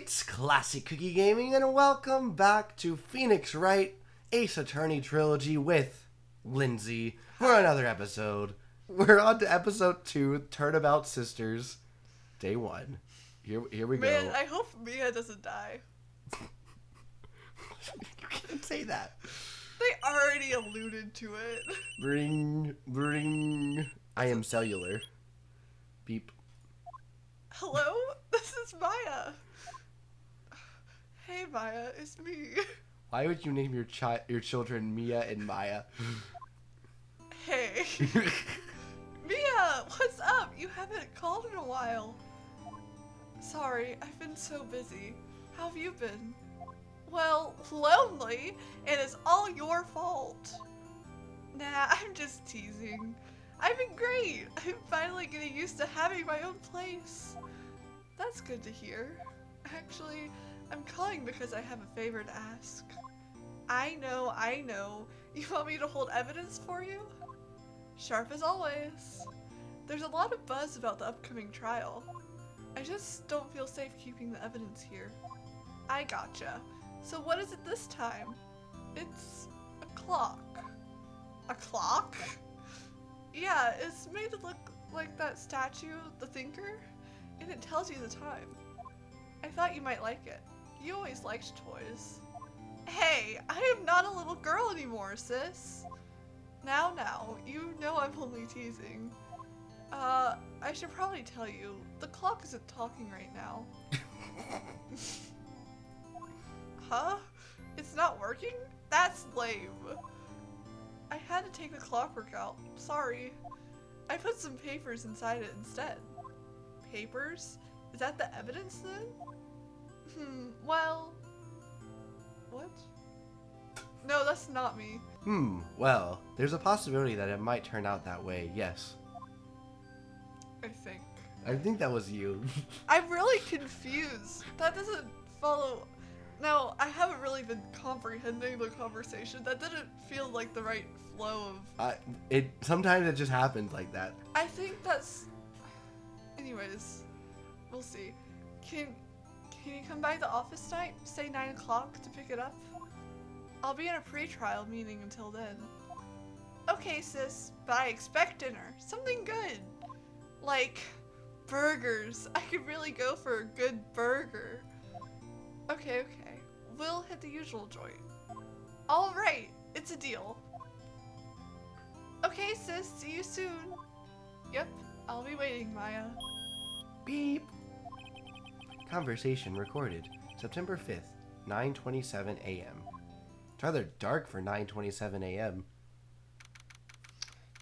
Greetings, classic cookie gaming, and welcome back to Phoenix Wright Ace Attorney Trilogy with Lindsay for another episode. We're on to episode 2, Turnabout Sisters, day 1. Here we go. Man, I hope Mia doesn't die. You can't say that. They already alluded to it. Bring. I am cellular. Beep. Hello? This is Maya. Hey Maya, it's me. Why would you name your children Mia and Maya? Hey. Mia, what's up? You haven't called in a while. Sorry, I've been so busy. How have you been? Well, lonely, and it's all your fault. Nah, I'm just teasing. I've been great. I'm finally getting used to having my own place. That's good to hear. Actually, I'm calling because I have a favor to ask. I know. You want me to hold evidence for you? Sharp as always. There's a lot of buzz about the upcoming trial. I just don't feel safe keeping the evidence here. I gotcha. So what is it this time? It's a clock. A clock? Yeah, it's made to look like that statue, the Thinker, and it tells you the time. I thought you might like it. You always liked toys. Hey, I am not a little girl anymore, sis. Now, you know I'm only teasing. I should probably tell you, the clock isn't talking right now. Huh? It's not working? That's lame. I had to take the clockwork out. Sorry. I put some papers inside it instead. Papers? Is that the evidence then? Well... What? No, that's not me. Well, there's a possibility that it might turn out that way, yes. I think that was you. I'm really confused. That doesn't follow... No, I haven't really been comprehending the conversation. That didn't feel like the right flow of... Sometimes it just happens like that. I think that's... Anyways, we'll see. Can you come by the office tonight? Say 9 o'clock to pick it up? I'll be in a pre-trial meeting until then. Okay, sis, but I expect dinner. Something good. Like, burgers. I could really go for a good burger. Okay. We'll hit the usual joint. Alright, it's a deal. Okay, sis, see you soon. Yep, I'll be waiting, Maya. Beep. Conversation recorded September 5th, 9:27 a.m. It's rather dark for 9:27 a.m.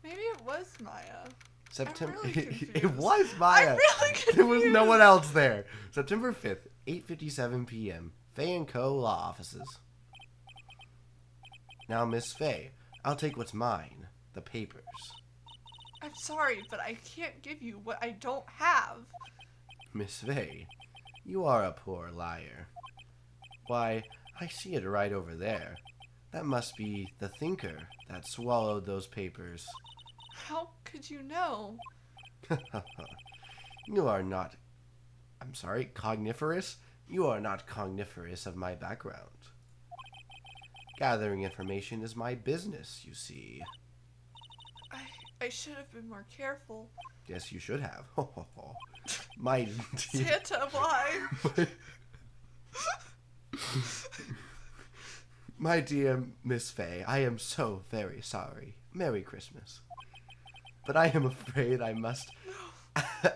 Maybe it was Maya. September. I'm really confused. It was Maya. I'm really confused. There was no one else there. September 5th, 8:57 p.m. Faye & Co. Law Offices. Now, Miss Faye, I'll take what's mine, the papers. I'm sorry, but I can't give you what I don't have. Miss Faye, you are a poor liar. Why, I see it right over there. That must be the Thinker that swallowed those papers. How could you know? You are not... I'm sorry, cogniferous? You are not cogniferous of my background. Gathering information is my business, you see. I should have been more careful. Yes, you should have. My dear... Santa, why? My dear Miss Faye, I am so very sorry. Merry Christmas. But I am afraid I must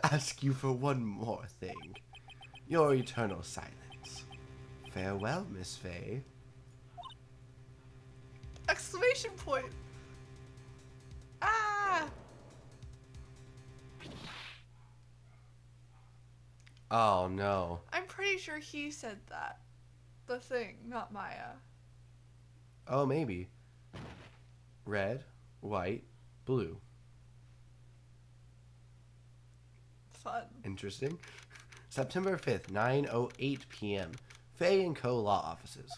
ask you for one more thing. Your eternal silence. Farewell, Miss Faye. Exclamation point. Ah! Oh, no. I'm pretty sure he said that. The thing, not Maya. Oh, maybe. Red, white, blue. Fun. Interesting. September 5th, 9:08 p.m. Faye & Co. Law Offices.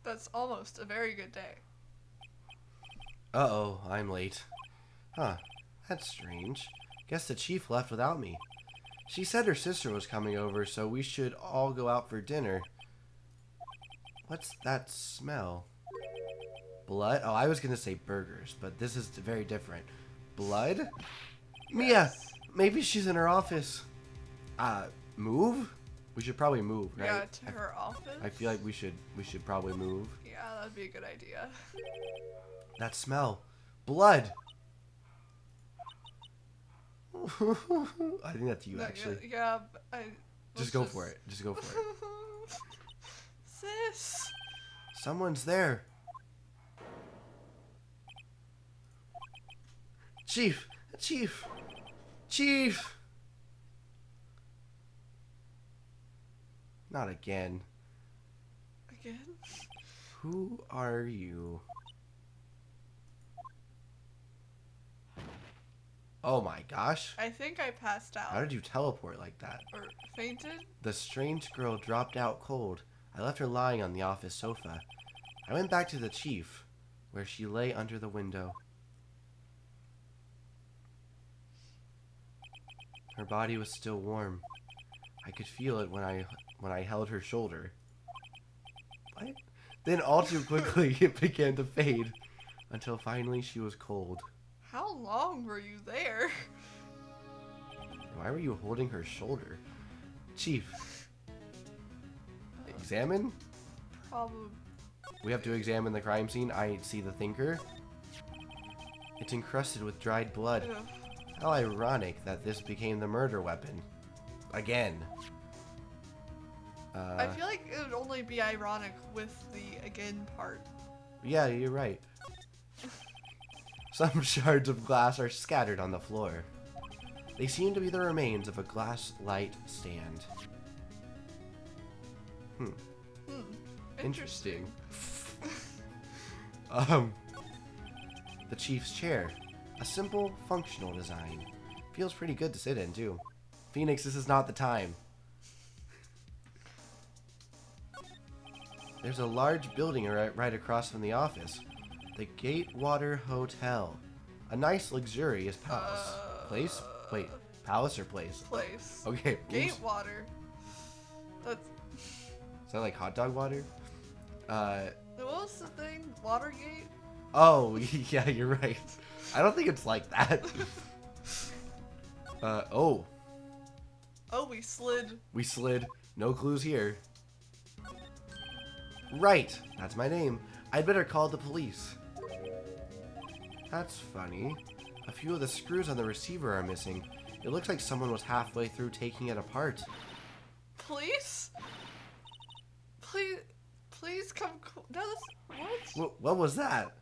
That's almost a very good day. Uh-oh, I'm late. Huh, that's strange. Guess the chief left without me. She said her sister was coming over, so we should all go out for dinner. What's that smell? Blood? Oh, I was going to say burgers, but this is very different. Blood? Mia, maybe she's in her office. Move? We should probably move, right? Yeah, to her office. I feel like we should probably move. Yeah, that'd be a good idea. That smell. Blood. I think that's you, No, actually. Yeah, Just go for it. Just go for it. Sis. Someone's there. Chief. Chief. Chief. Not again. Again? Who are you? Oh my gosh. I think I passed out. How did you teleport like that? Or fainted? The strange girl dropped out cold. I left her lying on the office sofa. I went back to the chief, where she lay under the window. Her body was still warm. I could feel it when I held her shoulder. What? Then all too quickly it began to fade, until finally she was cold. How long were you there? Why were you holding her shoulder? Chief. Examine? Probably. We have to examine the crime scene. I see the thinker. It's encrusted with dried blood. Ugh. How ironic that this became the murder weapon. Again. I feel like it would only be ironic with the again part. Yeah, you're right. Some shards of glass are scattered on the floor. They seem to be the remains of a glass light stand. Interesting. The chief's chair. A simple, functional design. Feels pretty good to sit in, too. Phoenix, this is not the time. There's a large building right across from the office. The Gatewater Hotel. A nice, luxurious palace. Place? Wait, palace or place? Place. Okay. Gatewater. That's. Is that like hot dog water? What was the thing? Watergate? Oh, yeah, you're right. I don't think it's like that. Oh. Oh, we slid. We slid. No clues here. Wright. That's my name. I'd better call the police. That's funny. A few of the screws on the receiver are missing. It looks like someone was halfway through taking it apart. Police? Please come. No, that's what? What was that?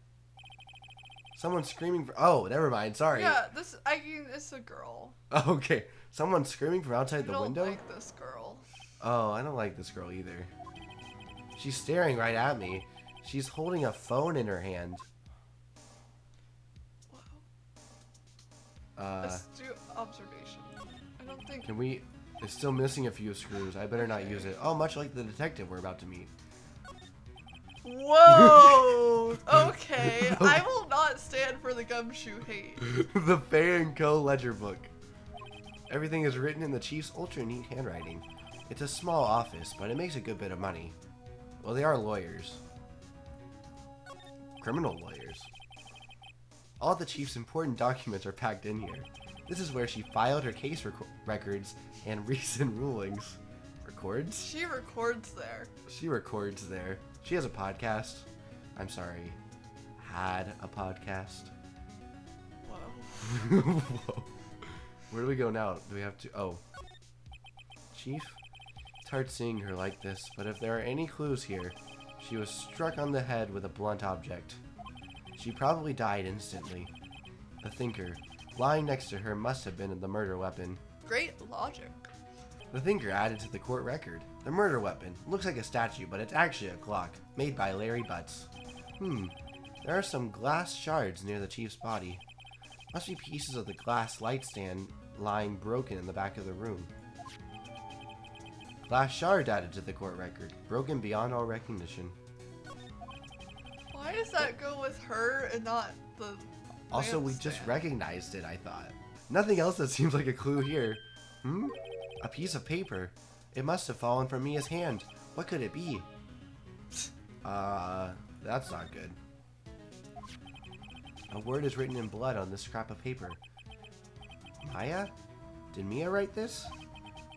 Someone screaming for... Oh, never mind. Sorry. Yeah, it's a girl. Okay. Someone screaming from outside the window? I don't like this girl. Oh, I don't like this girl either. She's staring right at me. She's holding a phone in her hand. Wow. Let's do observation. I don't think... Can we... It's still missing a few screws. I better not use it. Oh, much like the detective we're about to meet. Whoa! Okay, I will not stand for the gumshoe hate. The Fair & Co. ledger book. Everything is written in the chief's ultra neat handwriting. It's a small office, but it makes a good bit of money. Well, they are lawyers. Criminal lawyers. All the chief's important documents are packed in here. This is where she filed her case records and recent rulings. Records? She records there. She records there. She has a podcast. I'm sorry. Had a podcast. Whoa. Whoa. Where do we go now? Do we have to... Oh. Chief? It's hard seeing her like this, but if there are any clues here, she was struck on the head with a blunt object. She probably died instantly. The thinker, lying next to her, must have been the murder weapon. Great logic. The thinker added to the court record. The murder weapon. Looks like a statue, but it's actually a clock, made by Larry Butts. There are some glass shards near the chief's body. Must be pieces of the glass light stand lying broken in the back of the room. Glass shard added to the court record, broken beyond all recognition. Why does that go with her and not the... Also, we just recognized it, I thought. Nothing else that seems like a clue here. A piece of paper. It must have fallen from Mia's hand. What could it be? That's not good. A word is written in blood on this scrap of paper. Maya? Did Mia write this?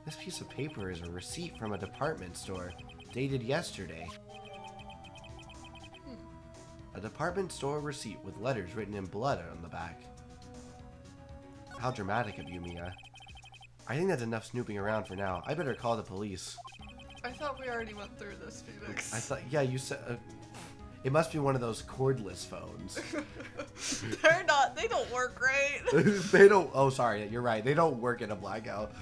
This piece of paper is a receipt from a department store, dated yesterday. A department store receipt with letters written in blood on the back. How dramatic of you, Mia. I think that's enough snooping around for now. I better call the police. I thought we already went through this, Phoenix. I thought, yeah, you said... it must be one of those cordless phones. They're not, they don't work right. They don't, oh sorry, you're right. They don't work in a blackout.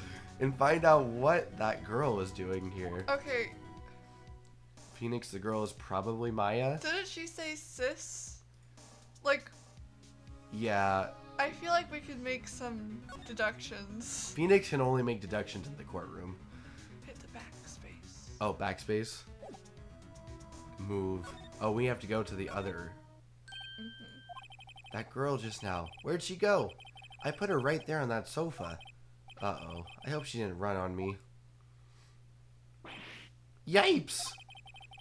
And find out what that girl was doing here. Okay, Phoenix, the girl is probably Maya. didn't she say sis? Like, Yeah, I feel like we could make some deductions. Phoenix can only make deductions in the courtroom. Hit the backspace. Oh, backspace. Move. Oh, we have to go to the other. That girl just now. Where'd she go? I put her right there on that sofa. Uh-oh. I hope she didn't run on me. Yipes!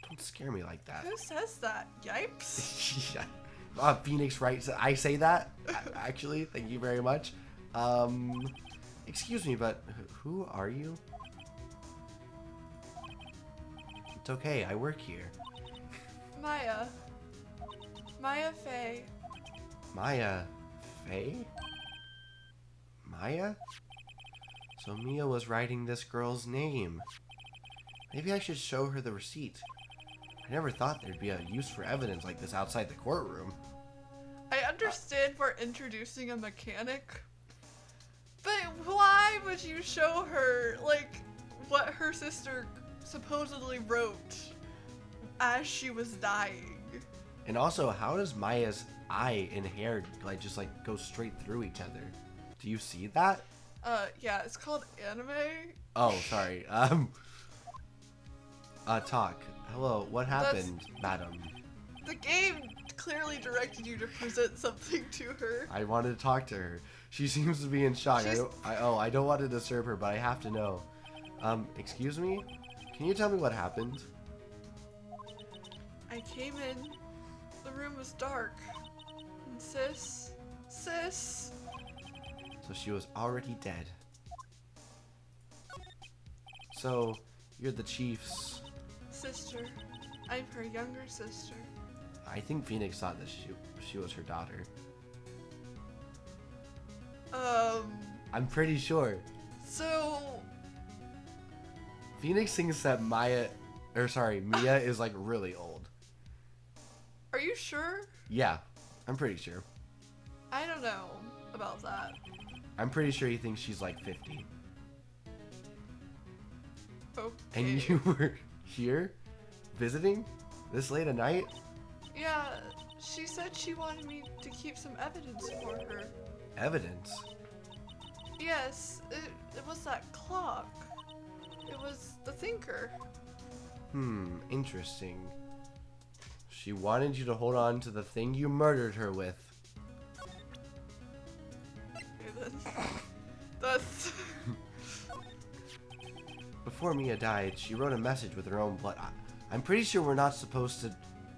Don't scare me like that. Who says that? Yipes. Yeah. Phoenix Wright. I say that? Actually, thank you very much. Excuse me, but who are you? It's okay, I work here. Maya. Maya Faye. Maya Faye? Maya? So Mia was writing this girl's name. Maybe I should show her the receipt. I never thought there'd be a use for evidence like this outside the courtroom. I understand we're introducing a mechanic, but why would you show her, like, what her sister supposedly wrote as she was dying? And also, how does Maya's eye and hair just go straight through each other? Do you see that? Yeah, it's called anime. Oh, sorry. Talk. Hello, what happened, madam? The game clearly directed you to present something to her. I wanted to talk to her. She seems to be in shock. I don't want to disturb her, but I have to know. Excuse me? Can you tell me what happened? I came in, the room was dark, and sis, So she was already dead. So, you're the chief's... sister. I'm her younger sister. I think Phoenix thought that she was her daughter. I'm pretty sure. So... Phoenix thinks that Mia is like really old. Are you sure? Yeah, I'm pretty sure. I don't know about that. I'm pretty sure he thinks she's like 50. Okay. And you were here visiting this late at night? Yeah, she said she wanted me to keep some evidence for her. Evidence? Yes, it was that clock. It was the thinker. Interesting. She wanted you to hold on to the thing you murdered her with. Okay, that's... Before Mia died, she wrote a message with her own blood. I'm pretty sure we're not supposed to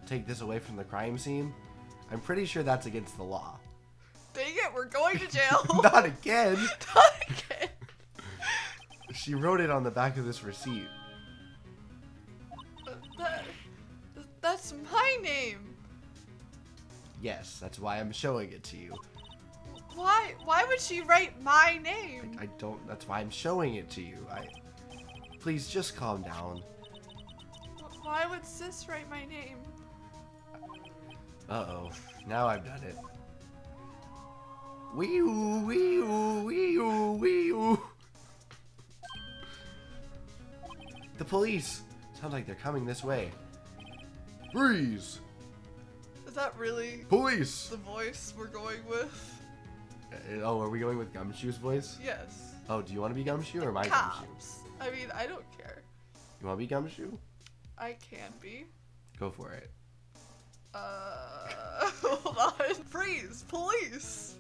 take this away from the crime scene. I'm pretty sure that's against the law. Dang it, we're going to jail. Not again. Not again. She wrote it on the back of this receipt. That's my name. Yes, that's why I'm showing it to you. Why would she write my name? I don't, that's why I'm showing it to you. Please just calm down. Why would sis write my name? Uh-oh, now I've done it. Wee-oo, wee-oo, wee-oo, wee-oo. The police! Sounds like they're coming this way. Freeze! Is that really Police! the voice we're going with? Oh, are we going with Gumshoe's voice? Yes. Oh, do you want to be Gumshoe or my Gumshoe? Cops. I mean, I don't care. You want to be Gumshoe? I can be. Go for it. Hold on. Freeze! Police!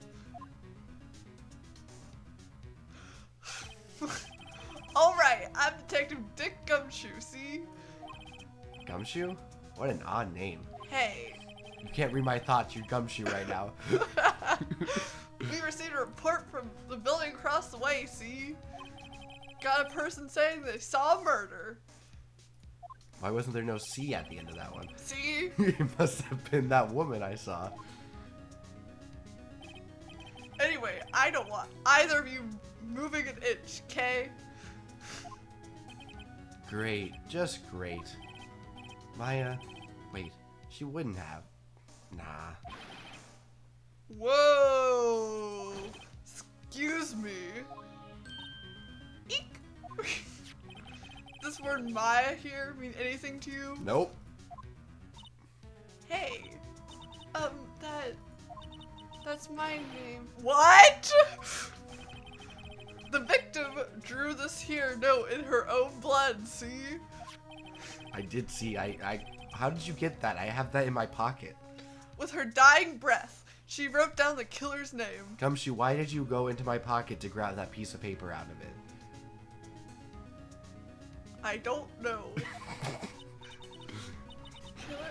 Alright, I'm Detective Dick Gumshoe, see? Gumshoe? What an odd name. Hey. You can't read my thoughts, you're Gumshoe right now. We received a report from the building across the way, see? Got a person saying they saw a murder. Why wasn't there no C at the end of that one? See? It must have been that woman I saw. Anyway, I don't want either of you moving an inch, okay? Great, just great. Maya, wait, she wouldn't have. Nah. Whoa! Excuse me. Eek! Does the word Maya here mean anything to you? Nope. Hey, that's my name. What? The victim drew this here note in her own blood, see? I did see, how did you get that? I have that in my pocket. With her dying breath, she wrote down the killer's name. Gumshoe, why did you go into my pocket to grab that piece of paper out of it? I don't know.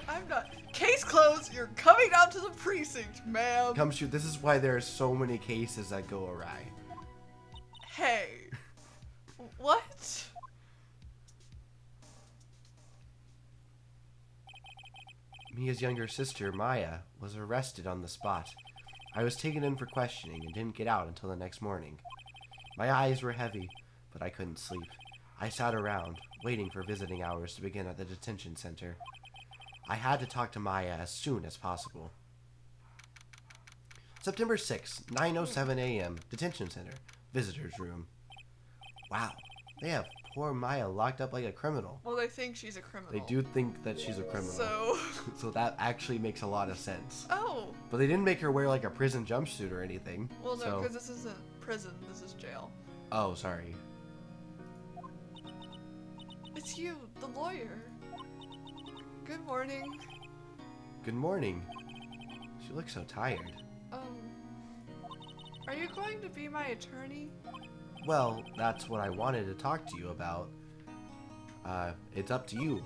I'm not. Case closed. You're coming down to the precinct, ma'am. Gumshoe, this is why there are so many cases that go awry. Hey. What? Mia's younger sister, Maya, was arrested on the spot. I was taken in for questioning and didn't get out until the next morning. My eyes were heavy, but I couldn't sleep. I sat around, waiting for visiting hours to begin at the detention center. I had to talk to Maya as soon as possible. September 6th, 9:07 a.m., detention center, visitor's room. Wow, they have poor Maya locked up like a criminal. Well, they think she's a criminal. They do think that she's a criminal. So... So that actually makes a lot of sense. Oh. But they didn't make her wear like a prison jumpsuit or anything. Well, no, so... because this isn't prison. This is jail. Oh, sorry. It's you, the lawyer. Good morning. Good morning. She looks so tired. Are you going to be my attorney? Well, that's what I wanted to talk to you about. It's up to you.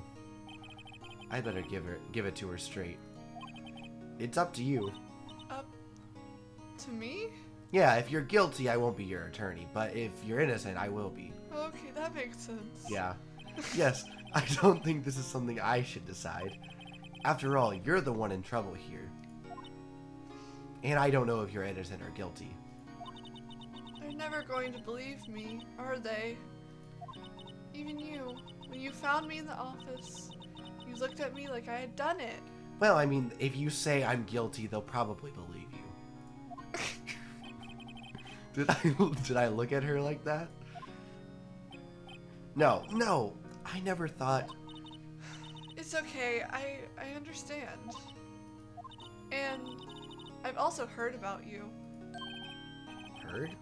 I better give it to her straight. It's up to you. Up to me? Yeah, if you're guilty, I won't be your attorney, but if you're innocent, I will be. Okay, that makes sense. Yeah. Yes, I don't think this is something I should decide. After all, you're the one in trouble here. And I don't know if you're innocent or guilty. They're never going to believe me, are they? Even you, when you found me in the office, you looked at me like I had done it. Well, I mean, if you say I'm guilty, they'll probably believe you. Did I look at her like that? No, I never thought... It's okay, I understand. And I've also heard about you. Heard?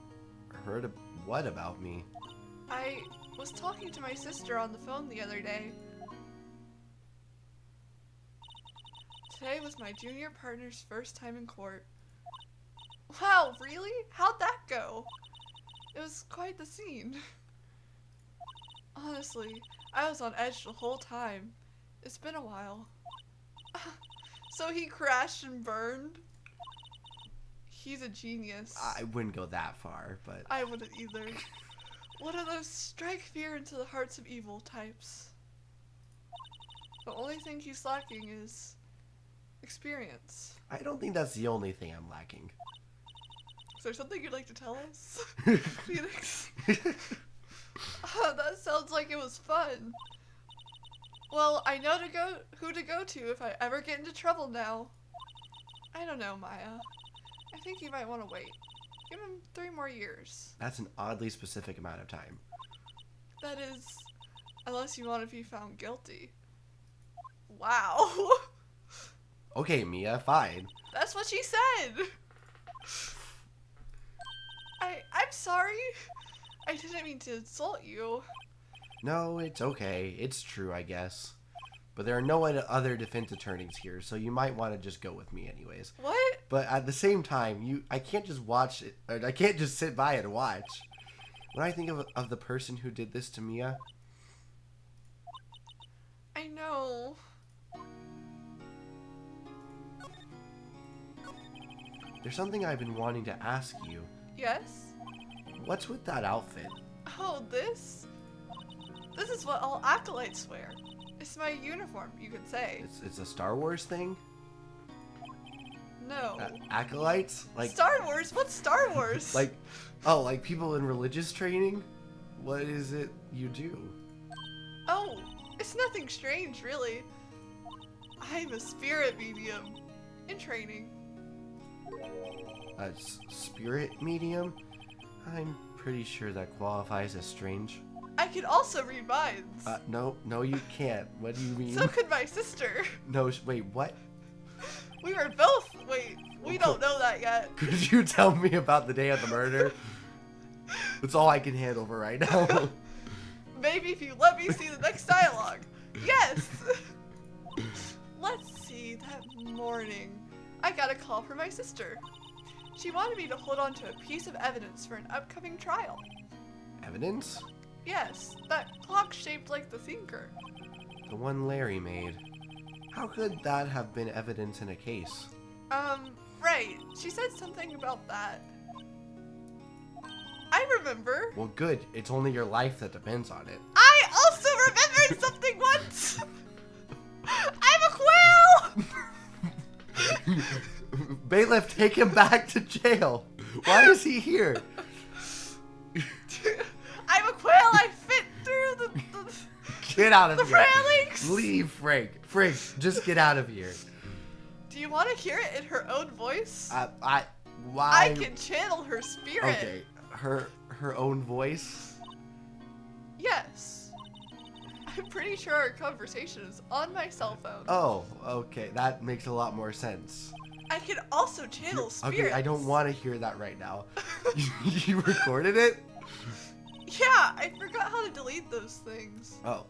Heard what about me? I was talking to my sister on the phone the other day. Today was my junior partner's first time in court. Wow, really? How'd that go? It was quite the scene. Honestly, I was on edge the whole time. It's been a while. So he crashed and burned? He's a genius. I wouldn't go that far, but... I wouldn't either. One of those strike fear into the hearts of evil types. The only thing he's lacking is experience. I don't think that's the only thing I'm lacking. Is there something you'd like to tell us, Phoenix? That sounds like it was fun. Well, I know who to go to if I ever get into trouble now. I don't know, Maya. I think you might want to wait. Give him 3 more years. That's an oddly specific amount of time. That is, unless you want to be found guilty. Wow. Okay, Mia, fine. That's what she said. I'm sorry. I didn't mean to insult you. No, it's okay. It's true, I guess. But there are no other defense attorneys here, so you might want to just go with me anyways. What? But at the same time, I can't just watch it. Or I can't just sit by and watch. when I think of the person who did this to Mia, I know. there's something I've been wanting to ask you. Yes? What's with that outfit? Oh, this? This is what all acolytes wear. It's my uniform, you could say. It's a Star Wars thing? No. Acolytes? Like Star Wars? What's Star Wars? like people in religious training? What is it you do? Oh, it's nothing strange, really. I'm a spirit medium in training. A spirit medium? I'm pretty sure that qualifies as strange. I can also read minds. No, you can't. What do you mean? So could my sister. No, wait, what? We were both. Wait, we don't know that yet. Could you tell me about the day of the murder? That's all I can handle for right now. Maybe if you let me see the next dialogue. Yes! Let's see, that morning, I got a call from my sister. She wanted me to hold on to a piece of evidence for an upcoming trial. Evidence? Yes, that clock shaped like the thinker. The one Larry made. How could that have been evidence in a case? Right. She said something about that. I remember. Well, good. It's only your life that depends on it. I also remembered something once! I'm a quail! Bailiff, take him back to jail. Why is he here? I'm a quail, I fit through the Get out of the here. railings! Leave, Frank. Frank, just get out of here. Do you want to hear it in her own voice? Why? I can channel her spirit. Okay, her own voice? Yes. I'm pretty sure our conversation is on my cell phone. Oh, okay. That makes a lot more sense. I can also channel spirits. Okay, I don't want to hear that right now. You recorded it? Yeah, I forgot how to delete those things. Oh.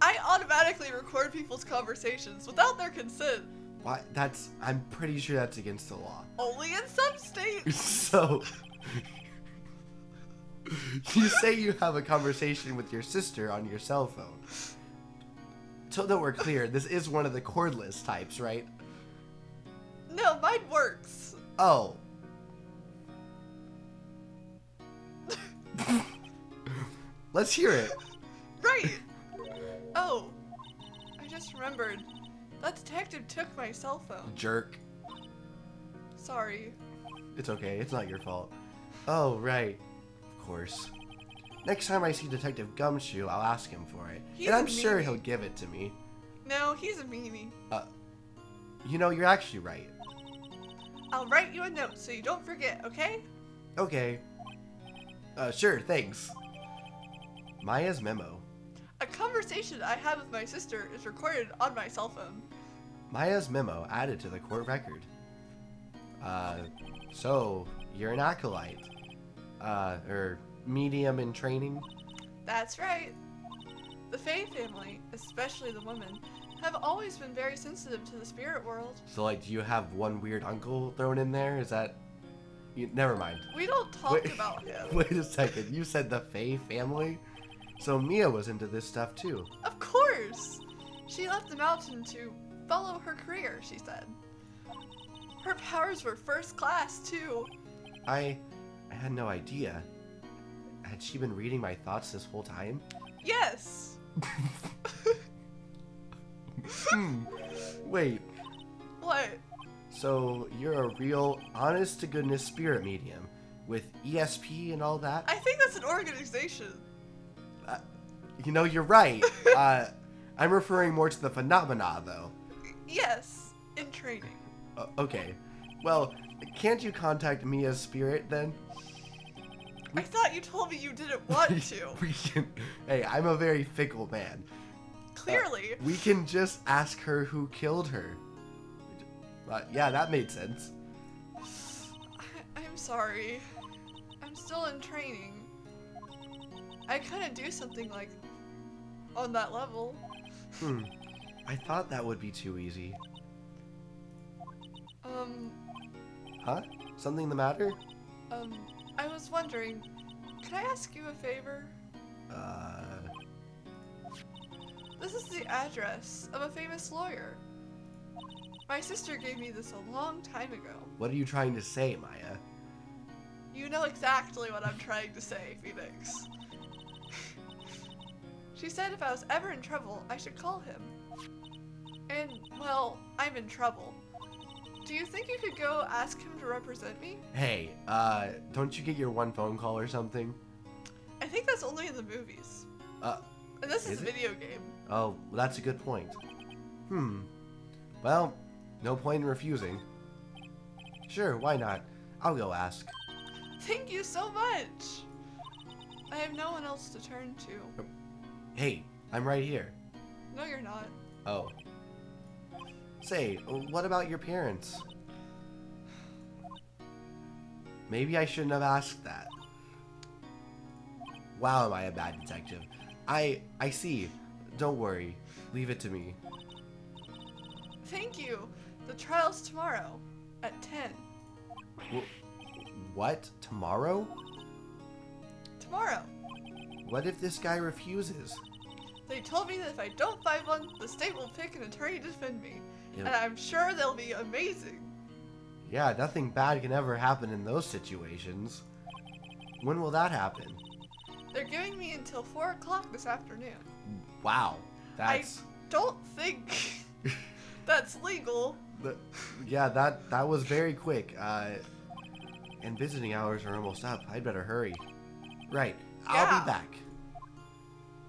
I automatically record people's conversations without their consent. Why? I'm pretty sure that's against the law. Only in some states. So, you say you have a conversation with your sister on your cell phone. So that we're clear, this is one of the cordless types, right? No, mine works. Oh. Let's hear it. Right. Oh, I just remembered. That detective took my cell phone. Jerk. Sorry. It's okay, it's not your fault. Oh, right. Of course. Next time I see Detective Gumshoe, I'll ask him for it. He's and I'm a sure meanie. he'll give it to me. No, he's a meanie. You know, you're actually right. I'll write you a note so you don't forget, okay? Okay. Sure, thanks. Maya's memo. A conversation I had with my sister is recorded on my cell phone. Maya's memo added to the court record. So, you're an acolyte. Or medium in training? That's right. The Faye family, especially the women, have always been very sensitive to the spirit world. So, like, do you have one weird uncle thrown in there? Is that... Never mind. We don't talk about him. Wait a second, you said the Faye family? So Mia was into this stuff too. Of course! She left the mountain to follow her career, she said. Her powers were first class, too. I had no idea. Had she been reading my thoughts this whole time? Yes! Wait, What? so you're a real, honest-to-goodness spirit medium with ESP and all that? I think that's an organization. You know, you're right. I'm referring more to the phenomena, though. Yes, in training. Okay. Well, can't you contact Mia's spirit, then? I thought you told me you didn't want to. We can... Hey, I'm a very fickle man. Clearly. We can just ask her who killed her. Yeah, that made sense. I'm sorry. I'm still in training. I couldn't do something like on that level. I thought that would be too easy. Huh? Something the matter? I was wondering, Can I ask you a favor? This is the address of a famous lawyer. My sister gave me this a long time ago. What are you trying to say, Maya? You know exactly what I'm trying to say, Phoenix. She said if I was ever in trouble, I should call him. And, well, I'm in trouble. Do you think you could go ask him to represent me? Hey, don't you get your one phone call or something? I think that's only in the movies. And this is a video game. Oh, well, that's a good point. Well, no point in refusing. Sure, why not? I'll go ask. Thank you so much. I have no one else to turn to. Hey, I'm right here. No, you're not. Oh. Say, what about your parents? Maybe I shouldn't have asked that. Wow, am I a bad detective? I see. Don't worry. Leave it to me. Thank you. The trial's tomorrow at 10. What? Tomorrow? Tomorrow. What if this guy refuses? They told me that if I don't find one, the state will pick an attorney to defend me. Yeah. And I'm sure they'll be amazing. Yeah, nothing bad can ever happen in those situations. When will that happen? They're giving me until 4 o'clock this afternoon. Wow, that's... I don't think that's legal. Yeah, that was very quick. And visiting hours are almost up. I'd better hurry. Right, I'll be back.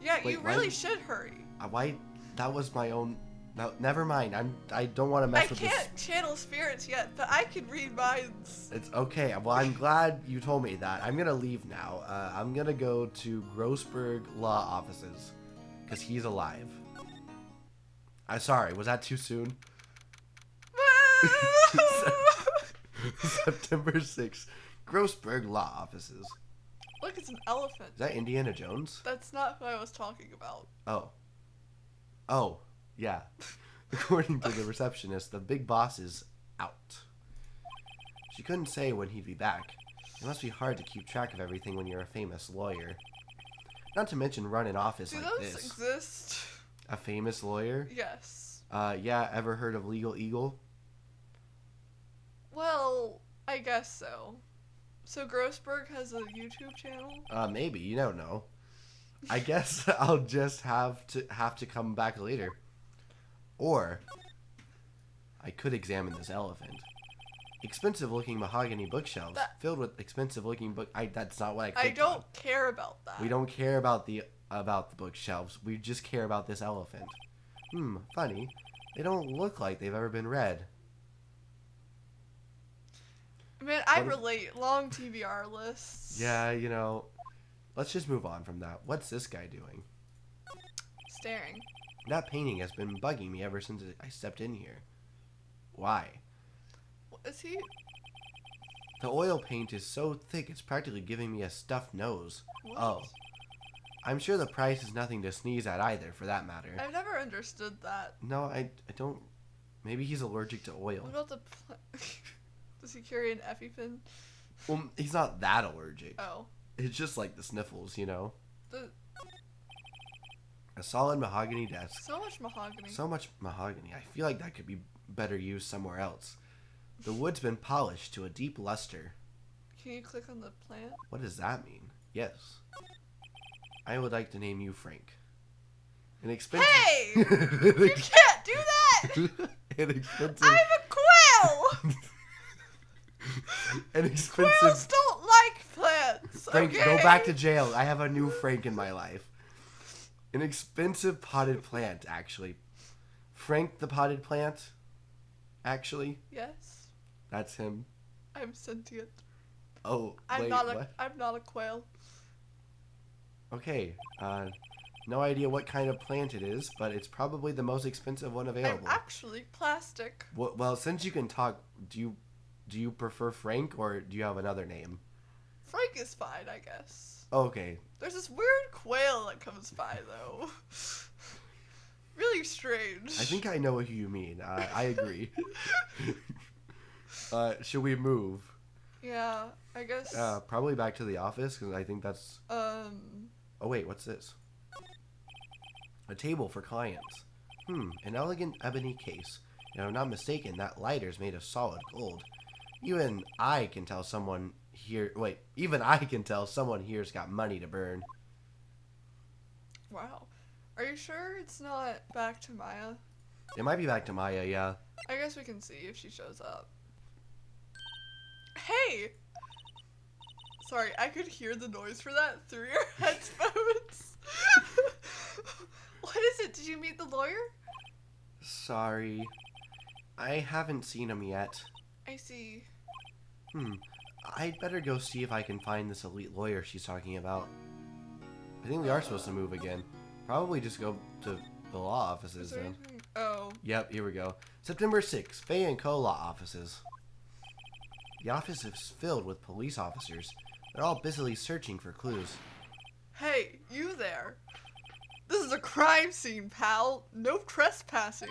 Yeah, Wait, you really should hurry. Why? That was my own... No, never mind. I don't want to mess with this. I can't channel spirits yet, but I can read minds. It's okay. Well, I'm glad you told me that. I'm gonna leave now. I'm gonna go to Grossberg Law Offices, because he's alive. I'm sorry. Was that too soon? September 6th. Grossberg Law Offices. Look, it's an elephant. Is that Indiana Jones? That's not who I was talking about. Oh. Oh. Yeah. According to the receptionist, the big boss is out. She couldn't say when he'd be back. It must be hard to keep track of everything when you're a famous lawyer. Not to mention run an office like this. Do those exist? A famous lawyer? Yes. Yeah, ever heard of Legal Eagle? Well, I guess so. So Grossberg has a YouTube channel? Maybe. You don't know. I guess I'll just have to come back later. Or I could examine this elephant. Expensive-looking mahogany bookshelves filled with expensive-looking book. That's not what I clicked on. Care about that. We don't care about the bookshelves. We just care about this elephant. Funny. They don't look like they've ever been read. Man, I relate. Long TBR lists. Yeah, you know. Let's just move on from that. What's this guy doing? Staring. That painting has been bugging me ever since I stepped in here. Why? Is he? The oil paint is so thick it's practically giving me a stuffed nose. What? Oh. I'm sure the price is nothing to sneeze at either, for that matter. I've never understood that. No, I don't... Maybe he's allergic to oil. What about the... Does he carry an EpiPen? Well, he's not that allergic. Oh. It's just like the sniffles, you know? The... A solid mahogany desk. So much mahogany. So much mahogany. I feel like that could be better used somewhere else. The wood's been polished to a deep luster. Can you click on the plant? What does that mean? Yes. I would like to name you Frank. An expensive... Hey! You can't do that! An expensive... I'm a quail! An expensive... Quails don't like plants, Frank, okay? go back to jail. I have a new Frank in my life. An expensive potted plant, actually. Frank the potted plant, actually. Yes. That's him. I'm sentient. Oh, I'm not a quail. Okay, no idea what kind of plant it is, but it's probably the most expensive one available. I'm actually plastic. Well, since you can talk, do you prefer Frank, or do you have another name? Frank is fine, I guess. Okay. There's this weird quail that comes by, though. Really strange. I think I know who you mean. I agree. Should we move? Yeah, I guess. Probably back to the office, because I think that's... Oh, wait, what's this? A table for clients. An elegant ebony case. If I'm not mistaken, that lighter's made of solid gold. Even I can tell someone here... Wait, even I can tell someone here's got money to burn. wow. Are you sure it's not back to Maya? It might be back to Maya, yeah. I guess we can see if she shows up. Hey! Sorry, I could hear the noise for that through your headphones. What is it? Did you meet the lawyer? Sorry. I haven't seen him yet. I see. I'd better go see if I can find this elite lawyer she's talking about. I think we are supposed to move again. Probably just go to the law offices then. Oh. Yep, here we go. September 6th, Faye & Co. law offices. The office is filled with police officers. They're all busily searching for clues. Hey, you there. This is a crime scene, pal. No trespassing.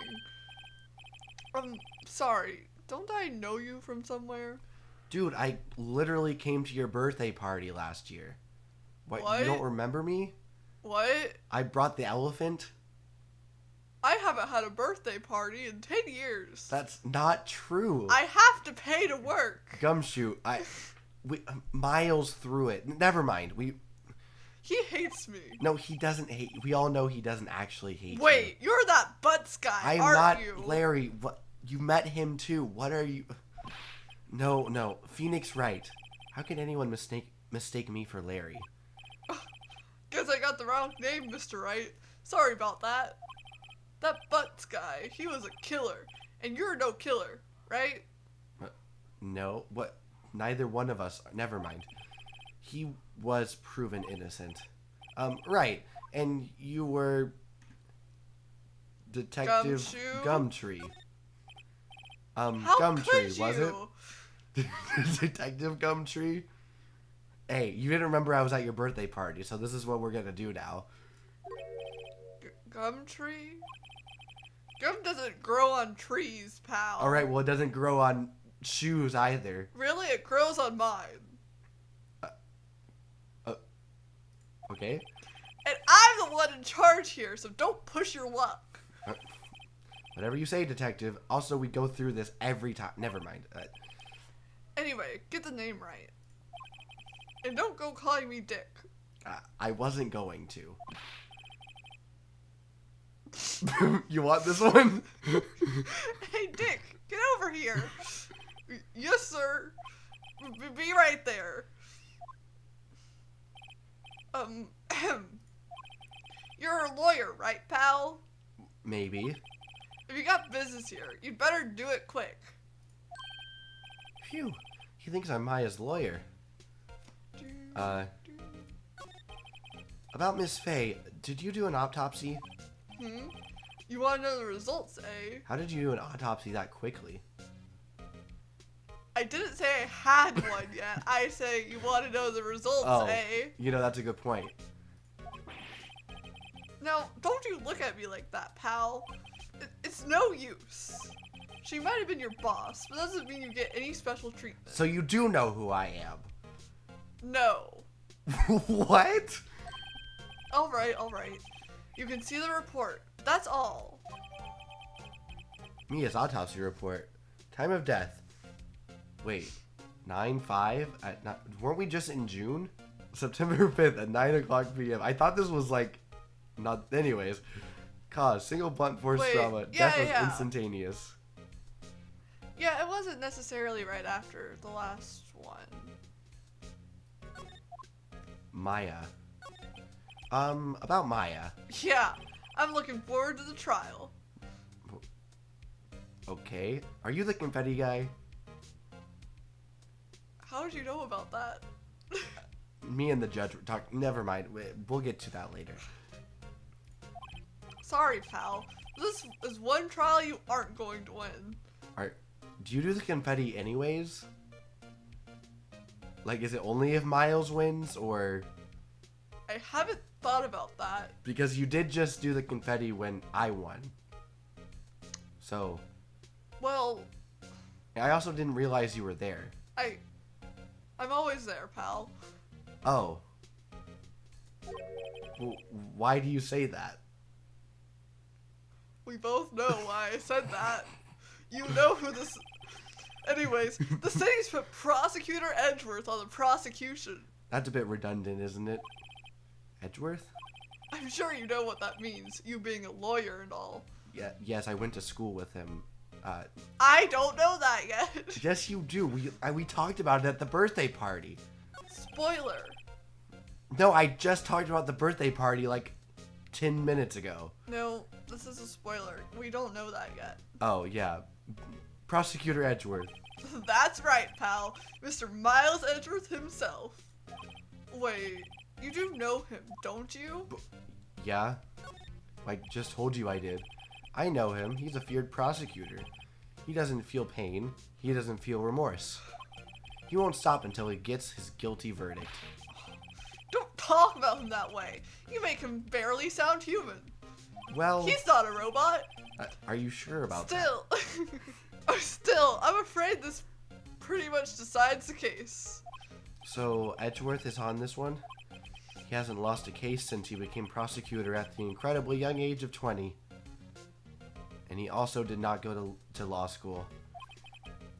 Sorry. Don't I know you from somewhere? Dude, I literally came to your birthday party last year. What? You don't remember me? What? I brought the elephant. I haven't had a birthday party in 10 years. That's not true. I have to pay to work. Gumshoe, Miles threw it. Never mind. He hates me. No, he doesn't hate. We all know he doesn't actually hate you. Wait, you're that butts guy, I'm aren't not you? Larry. What? You met him too. What are you? No. Phoenix Wright. How can anyone mistake me for Larry? Guess I got the wrong name, Mr. Wright. Sorry about that. That butts guy, he was a killer. And you're no killer, right? No. What? Neither one of us. Never mind. He was proven innocent. Right. And you were Detective Gumshoe? Gumtree. How Gumtree, could was you? it? Detective Gumtree? Hey, you didn't remember I was at your birthday party, so this is what we're gonna do now. Gumtree? Gum doesn't grow on trees, pal. Alright, well, it doesn't grow on shoes either. Really? It grows on mine. Okay? And I'm the one in charge here, so don't push your luck. Whatever you say, Detective. Also, we go through this every time. Never mind. Anyway, get the name right. And don't go calling me Dick. I wasn't going to. You want this one? Hey, Dick, get over here. Yes, sir. Be right there. You're a lawyer, right, pal? Maybe. If you got business here, you'd better do it quick. Phew. He thinks I'm Maya's lawyer. About Miss Faye, did you do an autopsy? You want to know the results, eh? How did you do an autopsy that quickly? I didn't say I had one yet. I say you want to know the results, eh? You know, that's a good point. Now, don't you look at me like that, pal. It's no use. She might have been your boss, but that doesn't mean you get any special treatment. So you do know who I am? No. What? Alright. You can see the report, but that's all. Mia's autopsy report. Time of death. Wait, 9/5? Weren't we just in June? September 5th at 9 o'clock p.m. I thought this was like, not, anyways. Cause, single blunt force trauma. Death was instantaneous. Yeah, it wasn't necessarily right after the last one. Maya. About Maya. Yeah, I'm looking forward to the trial. Okay. Are you the confetti guy? How did you know about that? Me and the judge were talking. Never mind. We'll get to that later. Sorry, pal. This is one trial you aren't going to win. Do you do the confetti anyways? Like, is it only if Miles wins, or? I haven't thought about that. Because you did just do the confetti when I won. So. Well. I also didn't realize you were there. I'm always there, pal. Oh. Well, why do you say that? We both know why I said that. You know who this... Anyways, the city's put Prosecutor Edgeworth on the prosecution. That's a bit redundant, isn't it? Edgeworth? I'm sure you know what that means, you being a lawyer and all. Yeah, yes, I went to school with him. I don't know that yet. Yes, you do. We talked about it at the birthday party. Spoiler. No, I just talked about the birthday party like 10 minutes ago. No, this is a spoiler. We don't know that yet. Oh, yeah. Prosecutor Edgeworth. That's right, pal. Mr. Miles Edgeworth himself. Wait, you do know him, don't you? Yeah? I just told you I did. I know him. He's a feared prosecutor. He doesn't feel pain. He doesn't feel remorse. He won't stop until he gets his guilty verdict. Don't talk about him that way. You make him barely sound human. Well... He's not a robot. Are you sure about that? Still, I'm afraid this pretty much decides the case. So, Edgeworth is on this one? He hasn't lost a case since he became prosecutor at the incredibly young age of 20. And he also did not go to law school.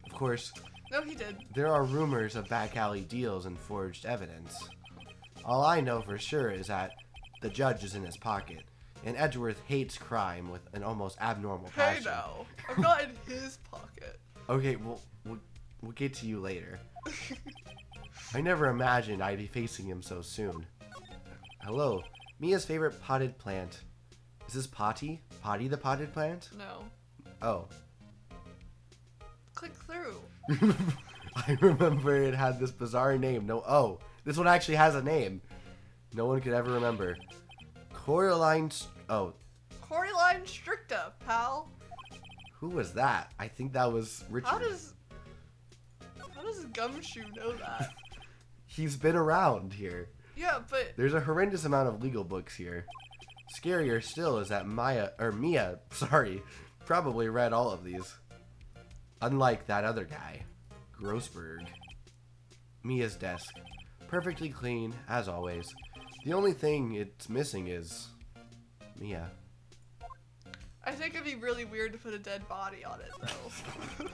Of course, No, he did. there are rumors of back alley deals and forged evidence. All I know for sure is that the judge is in his pocket, and Edgeworth hates crime with an almost abnormal passion. Hey now, I'm not in his pocket. Okay, we'll get to you later. I never imagined I'd be facing him so soon. Hello, Mia's favorite potted plant. Is this Potty? Potty the potted plant? No. Oh. Click through. I remember it had this bizarre name. No, this one actually has a name. No one could ever remember. Coraline. Coraline stricta, pal. Who was that? I think that was Richard. How does Gumshoe know that? He's been around here. Yeah, but There's a horrendous amount of legal books here. Scarier still is that Mia, probably read all of these. Unlike that other guy, Grossberg. Mia's desk. Perfectly clean, as always. The only thing it's missing is Mia. I think it'd be really weird to put a dead body on it, though.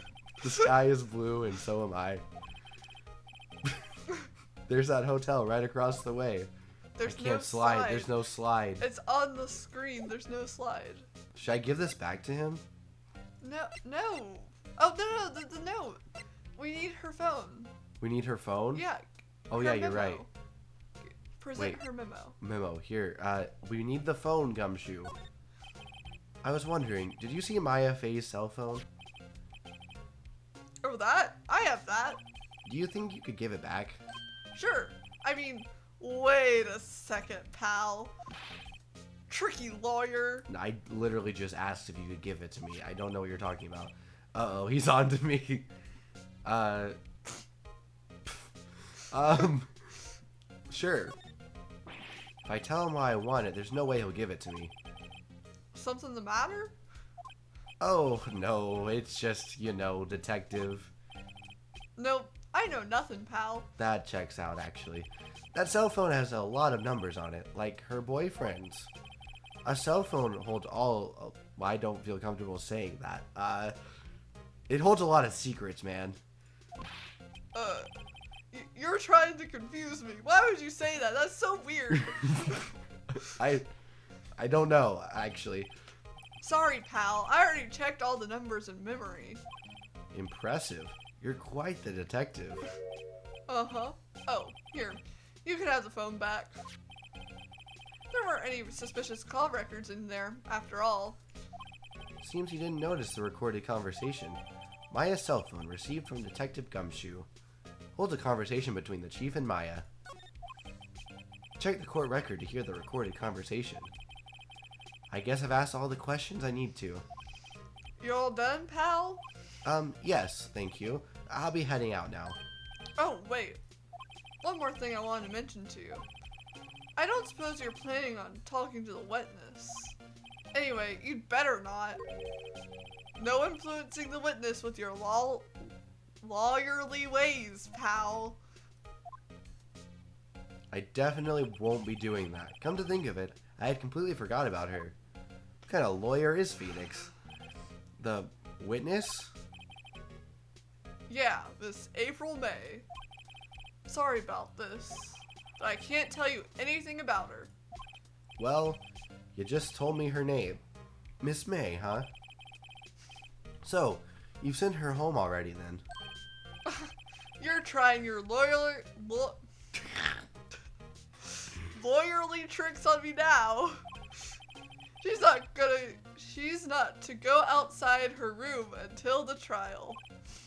The sky is blue, and so am I. There's that hotel right across the way. There's I can't slide. There's no slide. It's on the screen. There's no slide. Should I give this back to him? No. Oh, no, the note. We need her phone. We need her phone? Yeah. Oh, her yeah, you're memo. right. Present Wait. her memo. Memo, here. We need the phone, Gumshoe. I was wondering, did you see Maya Faye's cell phone? Oh, that? I have that. Do you think you could give it back? Sure. I mean, wait a second, pal. Tricky lawyer. I literally just asked if you could give it to me. I don't know what you're talking about. Uh-oh, he's on to me. Sure. If I tell him why I want it, there's no way he'll give it to me. Something the matter? Oh, no, it's just, detective. Nope. I know nothing, pal. That checks out, actually. That cell phone has a lot of numbers on it, like her boyfriend's. A cell phone holds all... Well, I don't feel comfortable saying that. It holds a lot of secrets, man. You're trying to confuse me. Why would you say that? That's so weird. I don't know, actually. Sorry, pal. I already checked all the numbers in memory. Impressive. You're quite the detective. Uh-huh. Oh, here. You can have the phone back. There weren't any suspicious call records in there, after all. Seems you didn't notice the recorded conversation. Maya's cell phone, received from Detective Gumshoe, holds a conversation between the chief and Maya. Check the court record to hear the recorded conversation. I guess I've asked all the questions I need to. You all done, pal? Yes, thank you. I'll be heading out now. Oh, wait. One more thing I wanted to mention to you. I don't suppose you're planning on talking to the witness. Anyway, you'd better not. No influencing the witness with your lawyerly ways, pal. I definitely won't be doing that. Come to think of it, I had completely forgot about her. What kind of lawyer is Phoenix? The witness? Yeah, this April May. Sorry about this, but I can't tell you anything about her. Well, you just told me her name. Miss May, huh? So, you've sent her home already then? You're trying your lawyerly tricks on me now. She's not to go outside her room until the trial.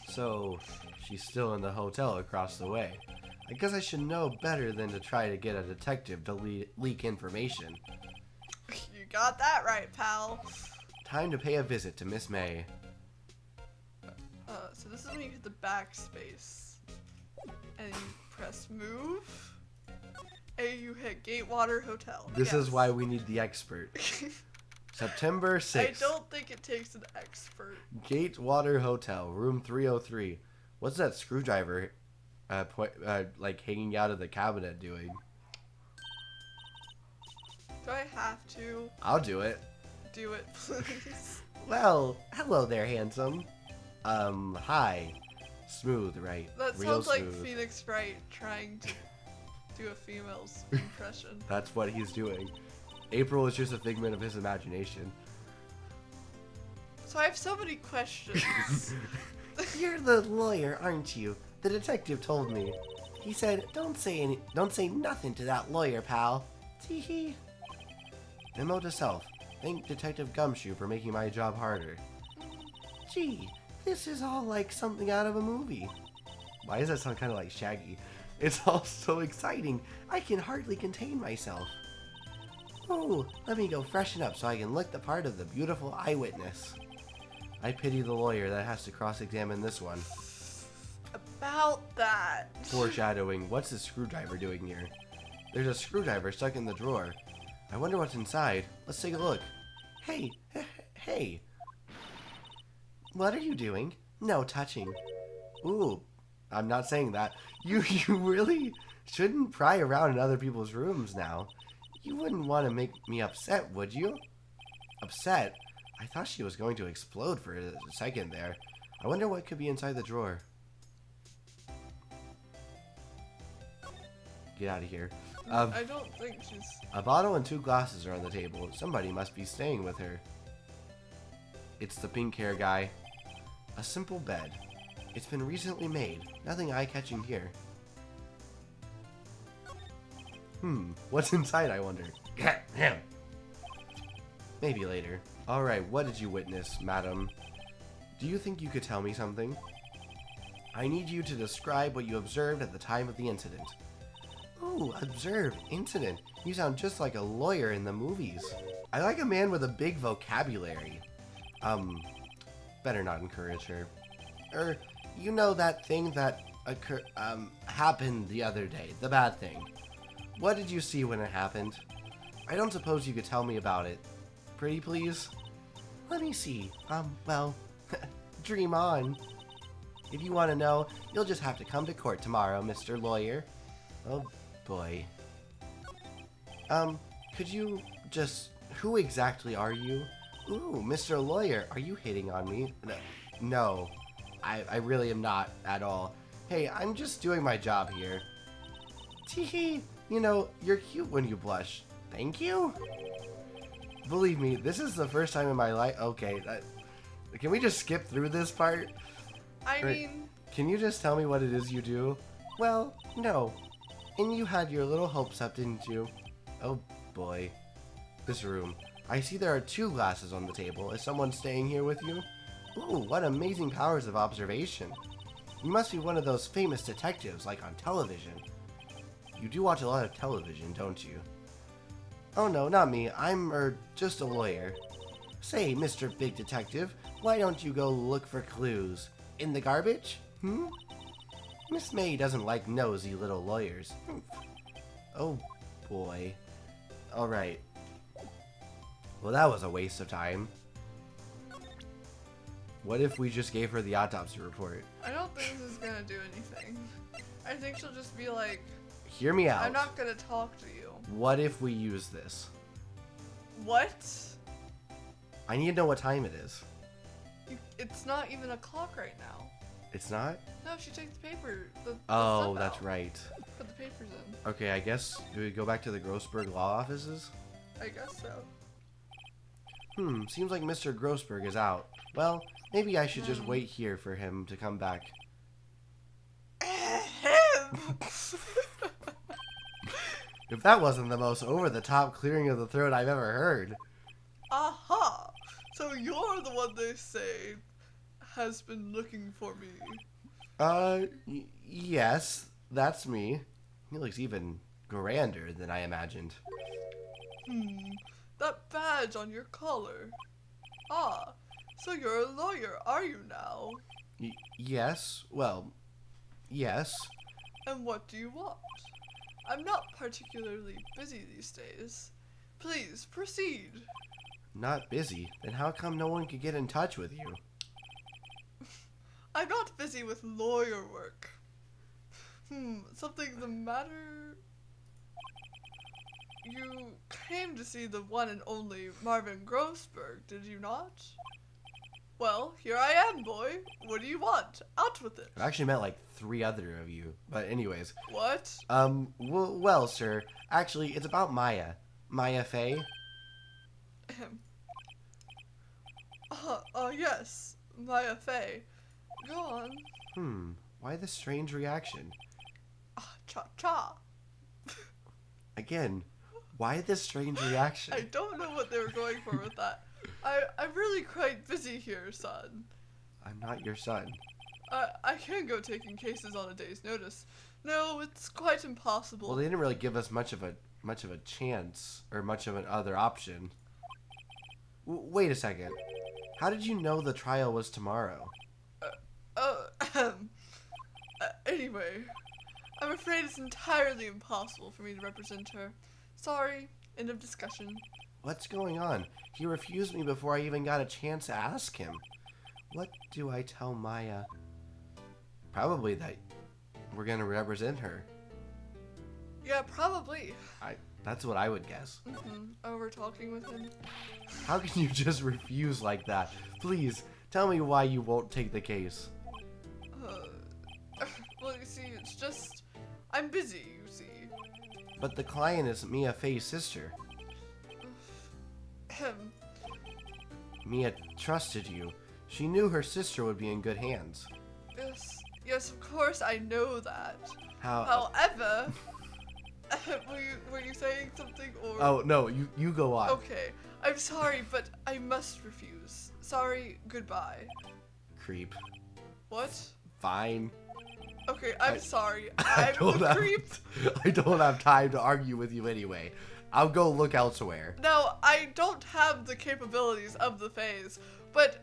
So, she's still in the hotel across the way. I guess I should know better than to try to get a detective to leak information. You got that right, pal. Time to pay a visit to Miss May. So this is when you hit the backspace. And you press move. And you hit Gatewater Hotel. This is why we need the expert. September 6th. I don't think it takes an expert. Gatewater Hotel, room 303. What's that screwdriver like hanging out of the cabinet doing? Do I have to? I'll do it. Do it, please. Well, hello there, handsome. Hi. Smooth, right? That Real sounds like smooth. Phoenix Wright trying to do a female's impression. That's what he's doing. April is just a figment of his imagination. So I have so many questions. You're the lawyer, aren't you? The detective told me. He said, don't say nothing to that lawyer, pal. Tee-hee. Memo to self. Thank Detective Gumshoe for making my job harder. Gee, this is all like something out of a movie. Why does that sound kind of like Shaggy? It's all so exciting, I can hardly contain myself. Oh, let me go freshen up so I can look the part of the beautiful eyewitness. I pity the lawyer that has to cross-examine this one. About that. Foreshadowing, what's the screwdriver doing here? There's a screwdriver stuck in the drawer. I wonder what's inside. Let's take a look. Hey, hey. What are you doing? No touching. Ooh, I'm not saying that. You really shouldn't pry around in other people's rooms now. You wouldn't want to make me upset, would you? Upset? I thought she was going to explode for a second there. I wonder what could be inside the drawer. Get out of here. I don't think she's... A bottle and 2 glasses are on the table. Somebody must be staying with her. It's the pink hair guy. A simple bed. It's been recently made. Nothing eye-catching here. What's inside, I wonder? Maybe later. Alright, what did you witness, madam? Do you think you could tell me something? I need you to describe what you observed at the time of the incident. Ooh, observed, incident. You sound just like a lawyer in the movies. I like a man with a big vocabulary. Better not encourage her. You know that thing that happened the other day, the bad thing. What did you see when it happened? I don't suppose you could tell me about it. Pretty please? Let me see. Well, dream on. If you want to know, you'll just have to come to court tomorrow, Mr. Lawyer. Oh, boy. Could you just... Who exactly are you? Ooh, Mr. Lawyer, are you hitting on me? No. I really am not at all. Hey, I'm just doing my job here. Teehee, you know, you're cute when you blush. Thank you? Believe me, this is the first time in my life... Okay, can we just skip through this part? I mean... Can you just tell me what it is you do? Well, no. And you had your little hopes up, didn't you? Oh, boy. This room. I see there are 2 glasses on the table. Is someone staying here with you? Ooh, what amazing powers of observation. You must be one of those famous detectives, like on television. You do watch a lot of television, don't you? Oh no, not me. I'm, just a lawyer. Say, Mr. Big Detective, why don't you go look for clues? In the garbage? Miss May doesn't like nosy little lawyers. Oh, boy. Alright. Well, that was a waste of time. What if we just gave her the autopsy report? I don't think this is gonna do anything. I think she'll just be like... Hear me out. I'm not gonna talk to you. What if we use this? What? I need to know what time it is. It's not even a clock right now. It's not? No, she takes the paper. The Oh, stuff that's out. right. Put the papers in. Okay, I guess, do we go back to the Grossberg law offices? I guess so. Seems like Mr. Grossberg is out. Well, maybe I should just wait here for him to come back. If that wasn't the most over-the-top clearing of the throat I've ever heard. Aha! So you're the one they say has been looking for me. Yes, that's me. He looks even grander than I imagined. That badge on your collar. Ah, so you're a lawyer, are you now? Yes, well, yes. And what do you want? I'm not particularly busy these days. Please, proceed. Not busy? Then how come no one could get in touch with you? I'm not busy with lawyer work. Something the matter? You came to see the one and only Marvin Grossberg, did you not? Well, here I am, boy. What do you want? Out with it. I've actually met like 3 other of you. But anyways. What? Well, sir. Actually, it's about Maya. Maya Fey. Yes. Maya Fey. Go on. Why the strange reaction? Cha-cha. Again, why this strange reaction? I don't know what they were going for with that. I'm really quite busy here, son. I'm not your son. I can't go taking cases on a day's notice. No, it's quite impossible. Well, they didn't really give us much of a chance or much of an other option. Wait a second. How did you know the trial was tomorrow? Anyway, I'm afraid it's entirely impossible for me to represent her. Sorry, end of discussion. What's going on? He refused me before I even got a chance to ask him. What do I tell Maya? Probably that we're gonna represent her. Yeah, probably. That's what I would guess. Over talking with him. How can you just refuse like that? Please, tell me why you won't take the case. Well, you see, it's just... I'm busy, you see. But the client is Mia Fey's sister. Mia trusted you. She knew her sister would be in good hands. Yes, of course, I know that. However... were you saying something, or... Oh, no, you go on. Okay, I'm sorry, but I must refuse. Sorry, goodbye. Creep. What? Fine. Okay, I'm sorry. I'm a creep. I don't have time to argue with you anyway. I'll go look elsewhere. Now, I don't have the capabilities of the phase, but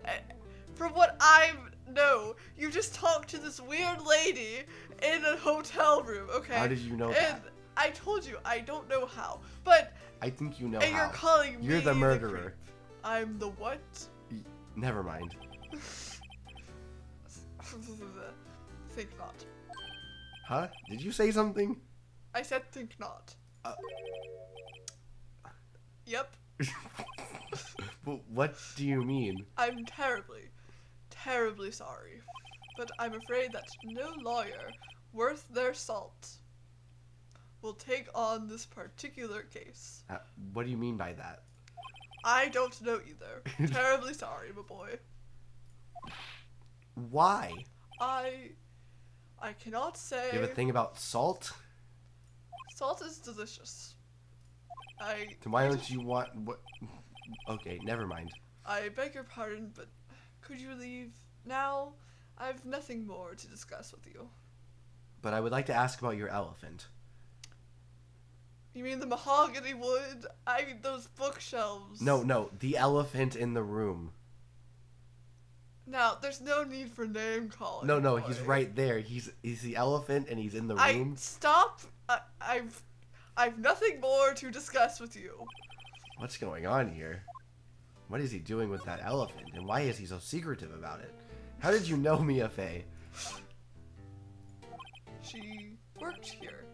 from what I know, you just talked to this weird lady in a hotel room, okay? How did you know and that? I told you, I don't know how, but... I think you know and how. you're calling me You're the murderer. creep. I'm the what? Never mind. Think not. Huh? Did you say something? I said think not. Yep. What do you mean? I'm terribly, terribly sorry, but I'm afraid that no lawyer worth their salt will take on this particular case. What do you mean by that? I don't know either. Terribly sorry, my boy. Why? I cannot say. You have a thing about salt? Salt is delicious. Then why don't you want what? Okay, never mind. I beg your pardon, but could you leave now? I've nothing more to discuss with you. But I would like to ask about your elephant. You mean the mahogany wood? I mean those bookshelves. No, the elephant in the room. Now, there's no need for name calling. No, boy. he's right there. He's the elephant and he's in the room. Stop. I've nothing more to discuss with you. What's going on here? What is he doing with that elephant? And why is he so secretive about it? How did you know Mia Fey? She worked here.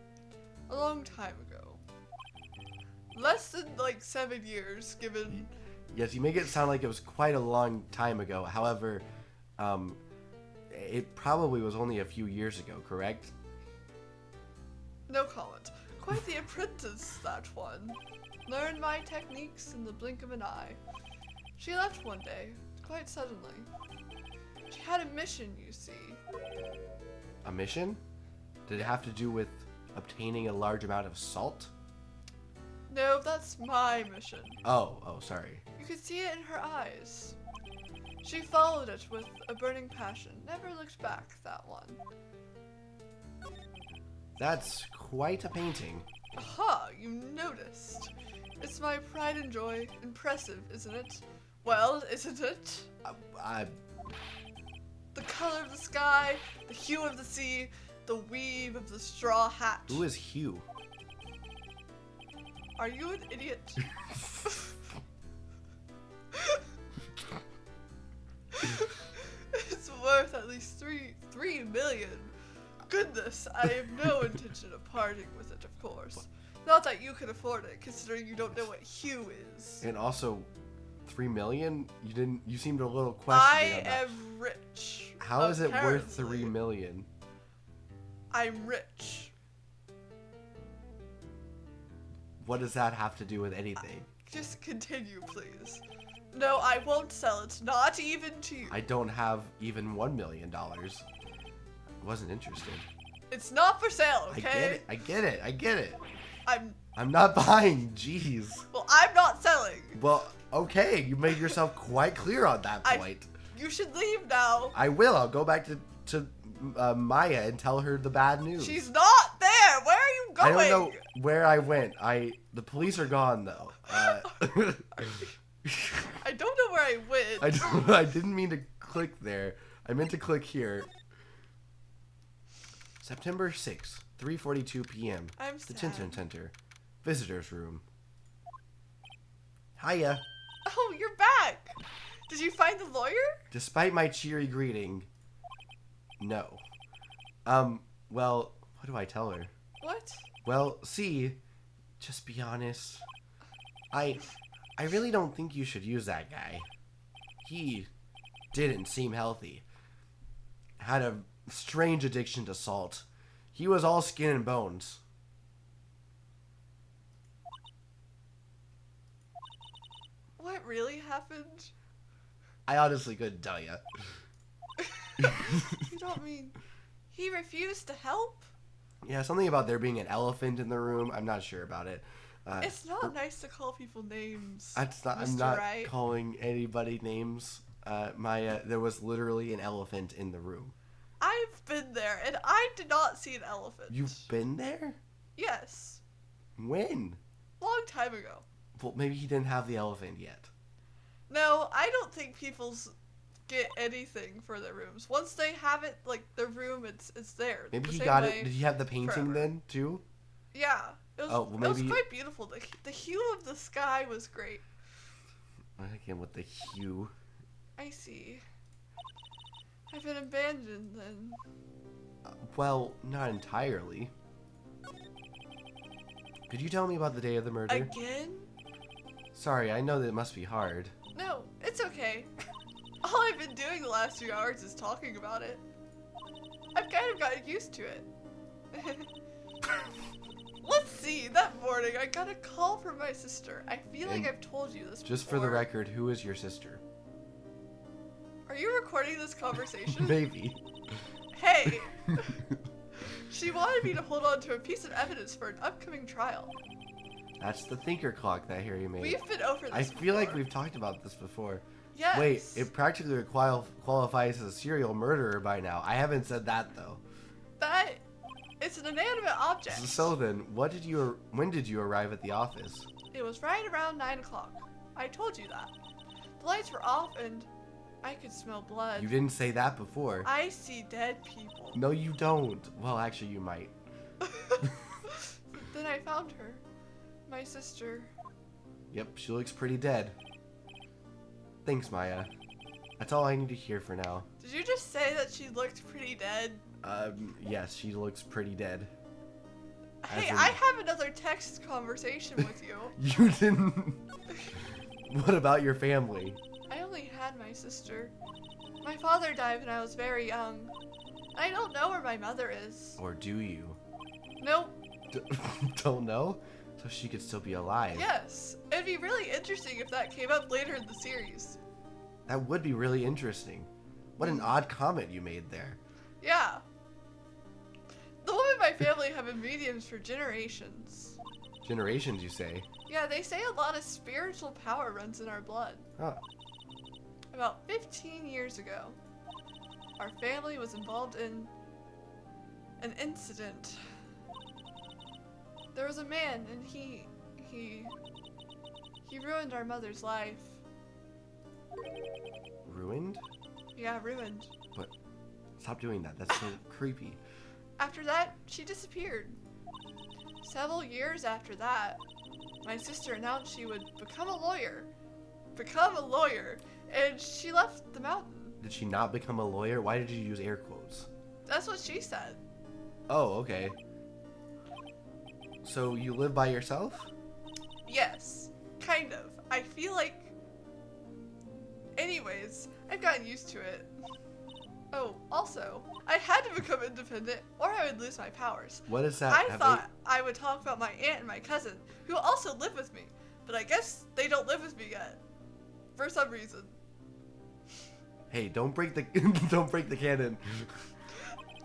A long time ago. Less than like 7 years, given. Yes, you make it sound like it was quite a long time ago. However, it probably was only a few years ago, correct? No comment. Quite the apprentice, that one. Learned my techniques in the blink of an eye. She left one day, quite suddenly. She had a mission, you see. A mission? Did it have to do with obtaining a large amount of salt? No, that's my mission. Oh, sorry. You could see it in her eyes. She followed it with a burning passion, never looked back, that one. That's quite a painting. Aha, you noticed. It's my pride and joy. Impressive, isn't it? Well, isn't it? The color of the sky, the hue of the sea, the weave of the straw hat. Who is Hugh? Are you an idiot? It's worth at least three million. Goodness, I have no intention of parting with it, of course. Not that you can afford it, considering you don't know what hue is. And also, 3 million? You seemed a little questioning I on that. am rich. How is it worth apparently. 3 million? I'm rich. What does that have to do with anything? Just continue, please. No, I won't sell it. Not even to you. I don't have even $1 million. Wasn't interested. It's not for sale, okay? I get it. I'm not buying. Jeez. Well, I'm not selling. Well, okay. You made yourself quite clear on that point. You should leave now. I will. I'll go back to Maya and tell her the bad news. She's not there. Where are you going? I don't know where I went. The police are gone though. I don't know where I went. I didn't mean to click there. I meant to click here. September 6th, 3:42 p.m. I'm The sad. Tintin Center. Visitor's room. Hiya. Oh, you're back. Did you find the lawyer? Despite my cheery greeting, no. Well, what do I tell her? What? Well, see, just be honest. I really don't think you should use that guy. He didn't seem healthy. Had a strange addiction to salt. He was all skin and bones. What really happened? I honestly couldn't tell you. You don't mean he refused to help? Yeah, something about there being an elephant in the room. I'm not sure about it. It's not nice to call people names. I'm Mr. not Wright. calling anybody names. There was literally an elephant in the room. I've been there, and I did not see an elephant. You've been there? Yes. When? Long time ago. Well, maybe he didn't have the elephant yet. No, I don't think people get anything for their rooms. Once they have it, like, their room, it's theirs. Maybe The he same got way it. Did he have the painting forever. then, too? Yeah. It was, Oh, well, it was maybe- quite beautiful. The hue of the sky was great. Again, with the hue. I see. I've been abandoned then. Well, not entirely. Could you tell me about the day of the murder? Again? Sorry, I know that it must be hard. No, it's okay. All I've been doing the last few hours is talking about it. I've kind of gotten used to it. Let's see, that morning I got a call from my sister. I feel like And I've told you this Just before. for the record, who is your sister? Are you recording this conversation? Maybe. Hey! She wanted me to hold on to a piece of evidence for an upcoming trial. That's the thinker clock that Harry made. We've been over this I feel like before. we've talked about this before. Yes. Wait, it practically qualifies as a serial murderer by now. I haven't said that though. It's an inanimate object. So then, when did you arrive at the office? It was right around 9 o'clock. I told you that. The lights were off and I could smell blood. You didn't say that before. I see dead people. No, you don't. Well, actually, you might. Then I found her. My sister. Yep, she looks pretty dead. Thanks, Maya. That's all I need to hear for now. Did you just say that she looked pretty dead? Yes, she looks pretty dead. Hey, I have another text conversation with you. You didn't. What about your family? I only had my sister. My father died when I was very young. I don't know where my mother is. Or do you? Nope. Don't know? So she could still be alive. Yes. It'd be really interesting if that came up later in the series. That would be really interesting. What an odd comment you made there. Yeah. The one in my family have been mediums for generations. Generations, you say? Yeah, they say a lot of spiritual power runs in our blood. Oh. About 15 years ago, our family was involved in an incident. There was a man, and he ruined our mother's life. Ruined? Yeah, ruined. What? Stop doing that. That's so creepy. After that, she disappeared. Several years after that, my sister announced she would become a lawyer. And she left the mountain. Did she not become a lawyer? Why did you use air quotes? That's what she said. Oh, okay. So you live by yourself? Yes, kind of. I feel like... Anyways, I've gotten used to it. Oh, also, I had to become independent or I would lose my powers. What is that? I thought I would talk about my aunt and my cousin, who also live with me. But I guess they don't live with me yet. For some reason. Hey, don't break the don't break the canon.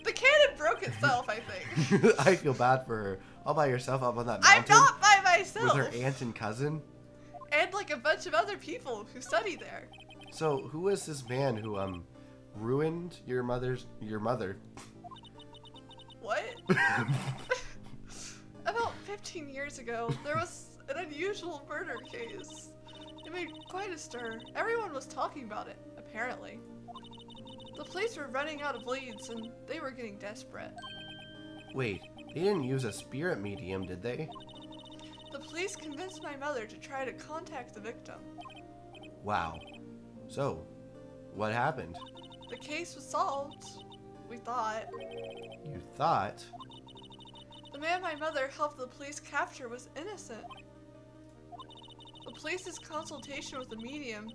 The cannon broke itself, I think. I feel bad for her. All by yourself up on that mountain. I'm not by myself. With her aunt and cousin. And like a bunch of other people who study there. So who was this man who ruined your mother? What? About 15 years ago, there was an unusual murder case. It made quite a stir. Everyone was talking about it, apparently. The police were running out of leads and they were getting desperate. Wait, they didn't use a spirit medium, did they? The police convinced my mother to try to contact the victim. Wow. So, what happened? The case was solved, we thought. You thought? The man my mother helped the police capture was innocent. The police's consultation with the medium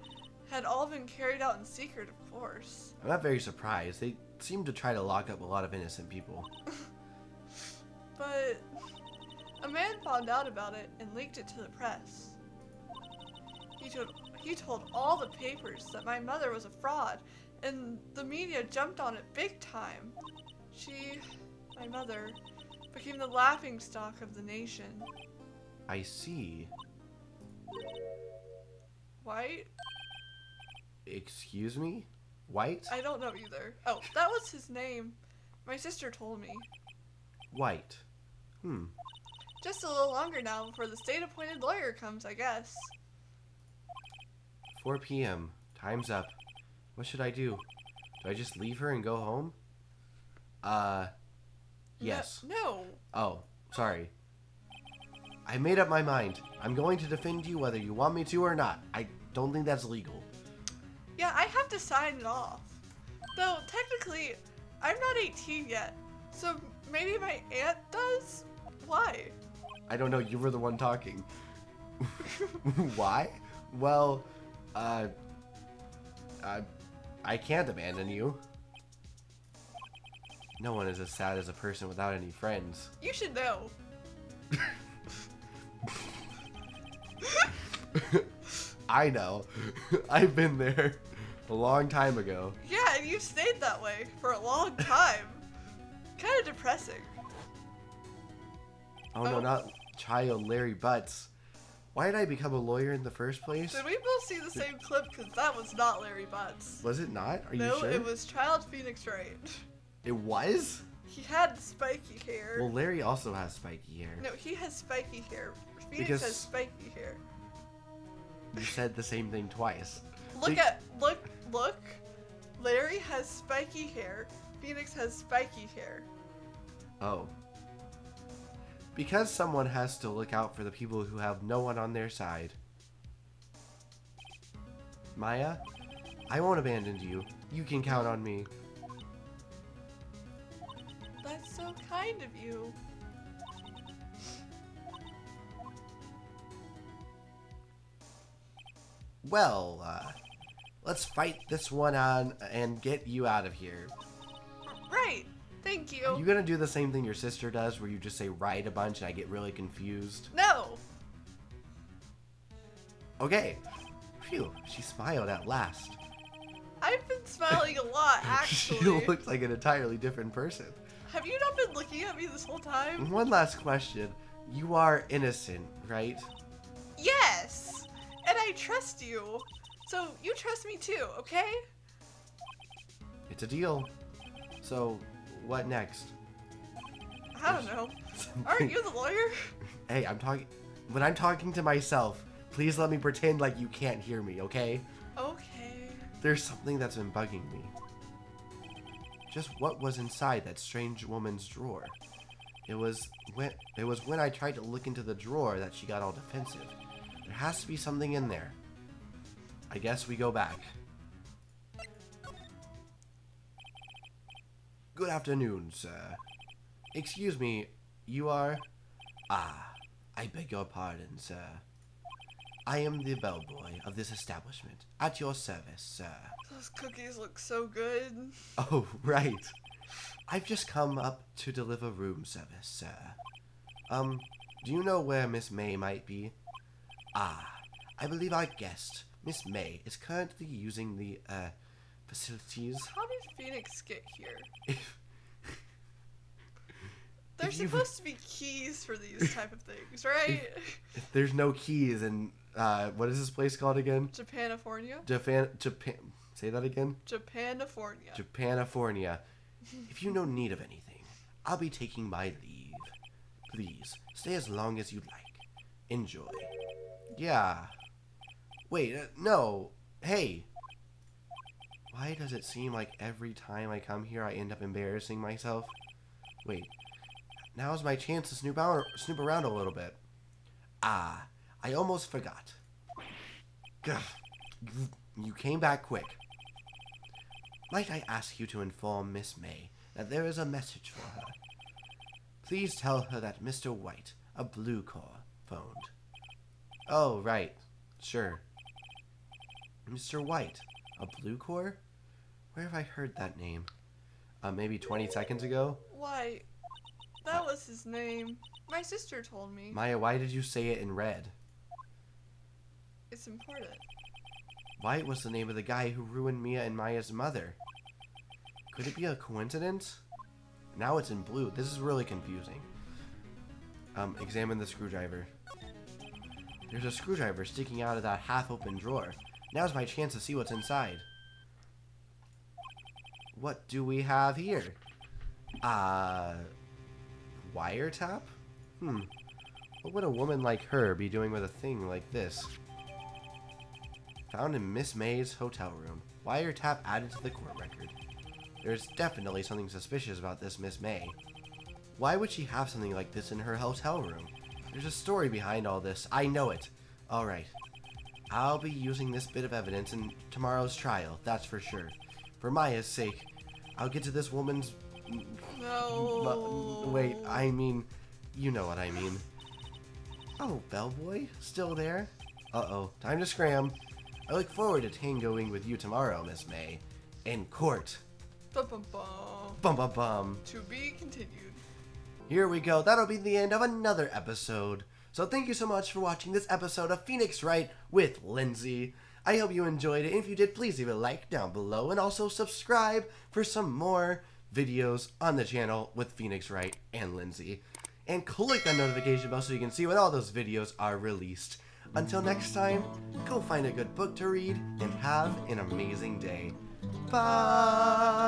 had all been carried out in secret, of course. I'm not very surprised. They seem to try to lock up a lot of innocent people. But a man found out about it and leaked it to the press. He told all the papers that my mother was a fraud, and the media jumped on it big time. My mother, became the laughingstock of the nation. I see. White? Excuse me? White? I don't know either. Oh, that was his name. My sister told me. White. Just a little longer now before the state-appointed lawyer comes, I guess. 4 p.m. Time's up. What should I do? Do I just leave her and go home? Yes. No. Oh, sorry. I made up my mind. I'm going to defend you whether you want me to or not. I don't think that's legal. Yeah, I have to sign it off. Though, technically, I'm not 18 yet. So maybe my aunt does? Why? I don't know. You were the one talking. Why? Well, I can't abandon you. No one is as sad as a person without any friends. You should know. I know. I've been there a long time ago. Yeah, and you've stayed that way for a long time. Kind of depressing. Oh no, not child Larry Butts. Why did I become a lawyer in the first place? Did we both see the same clip? Because that was not Larry Butts. Was it not? Are you No, sure? it was Child Phoenix Wright. It was? He had spiky hair. Well, Larry also has spiky hair. No, he has spiky hair. Phoenix Because- has spiky hair. You said the same thing twice. Look. Larry has spiky hair. Phoenix has spiky hair. Oh. Because someone has to look out for the people who have no one on their side. Maya, I won't abandon you. You can count on me. That's so kind of you. Well, let's fight this one on and get you out of here. Right. Thank you. Are you gonna do the same thing your sister does, where you just say right a bunch and I get really confused? No. Okay. Phew, she smiled at last. I've been smiling a lot, She actually. looks like an entirely different person. Have you not been looking at me this whole time? One last question. You are innocent, right? Yes. And I trust you. So you trust me too, okay? It's a deal. So, what next? I don't know. Aren't you the lawyer? Hey, when I'm talking to myself, please let me pretend like you can't hear me, okay? Okay. There's something that's been bugging me. Just what was inside that strange woman's drawer? It was when I tried to look into the drawer that she got all defensive. There has to be something in there. I guess we go back. Good afternoon, sir. Excuse me, you are... Ah, I beg your pardon, sir. I am the bellboy of this establishment. At your service, sir. Those cookies look so good. Oh, right. I've just come up to deliver room service, sir. Do you know where Miss May might be? Ah, I believe our guest, Miss May, is currently using the, facilities. How did Phoenix get here? If There's you- supposed to be keys for these type of things, right? if there's no keys in, what is this place called again? Japanifornia? Japan, say that again? Japanifornia. Japanifornia. If you know need of anything, I'll be taking my leave. Please, stay as long as you'd like. Enjoy. Yeah. Wait, no. Hey. Why does it seem like every time I come here I end up embarrassing myself? Wait. Now's my chance to snoop around a little bit. Ah, I almost forgot. Gah. You came back quick. Might I ask you to inform Miss May that there is a message for her? Please tell her that Mr. White, a blue core, phoned. Oh, right. Sure. Mr. White, a blue core? Where have I heard that name? Maybe 20 seconds ago? Why? That was his name. My sister told me. Maya, why did you say it in red? It's important. White was the name of the guy who ruined Mia and Maya's mother. Could it be a coincidence? Now it's in blue. This is really confusing. Examine the screwdriver. There's a screwdriver sticking out of that half-open drawer. Now's my chance to see what's inside. What do we have here? Wiretap? What would a woman like her be doing with a thing like this? Found in Miss May's hotel room. Wiretap added to the court record. There's definitely something suspicious about this Miss May. Why would she have something like this in her hotel room? There's a story behind all this. I know it. Alright. I'll be using this bit of evidence in tomorrow's trial, that's for sure. For Maya's sake, I'll get to this woman's... No. Wait, I mean... You know what I mean. Oh, bellboy? Still there? Uh-oh. Time to scram. I look forward to tangoing with you tomorrow, Miss May. In court. Bum-bum-bum. Bum-bum-bum. To be continued. Here we go. That'll be the end of another episode. So thank you so much for watching this episode of Phoenix Wright with Lindsay. I hope you enjoyed it. If you did, please leave a like down below and also subscribe for some more videos on the channel with Phoenix Wright and Lindsay. And click that notification bell so you can see when all those videos are released. Until next time, go find a good book to read and have an amazing day. Bye!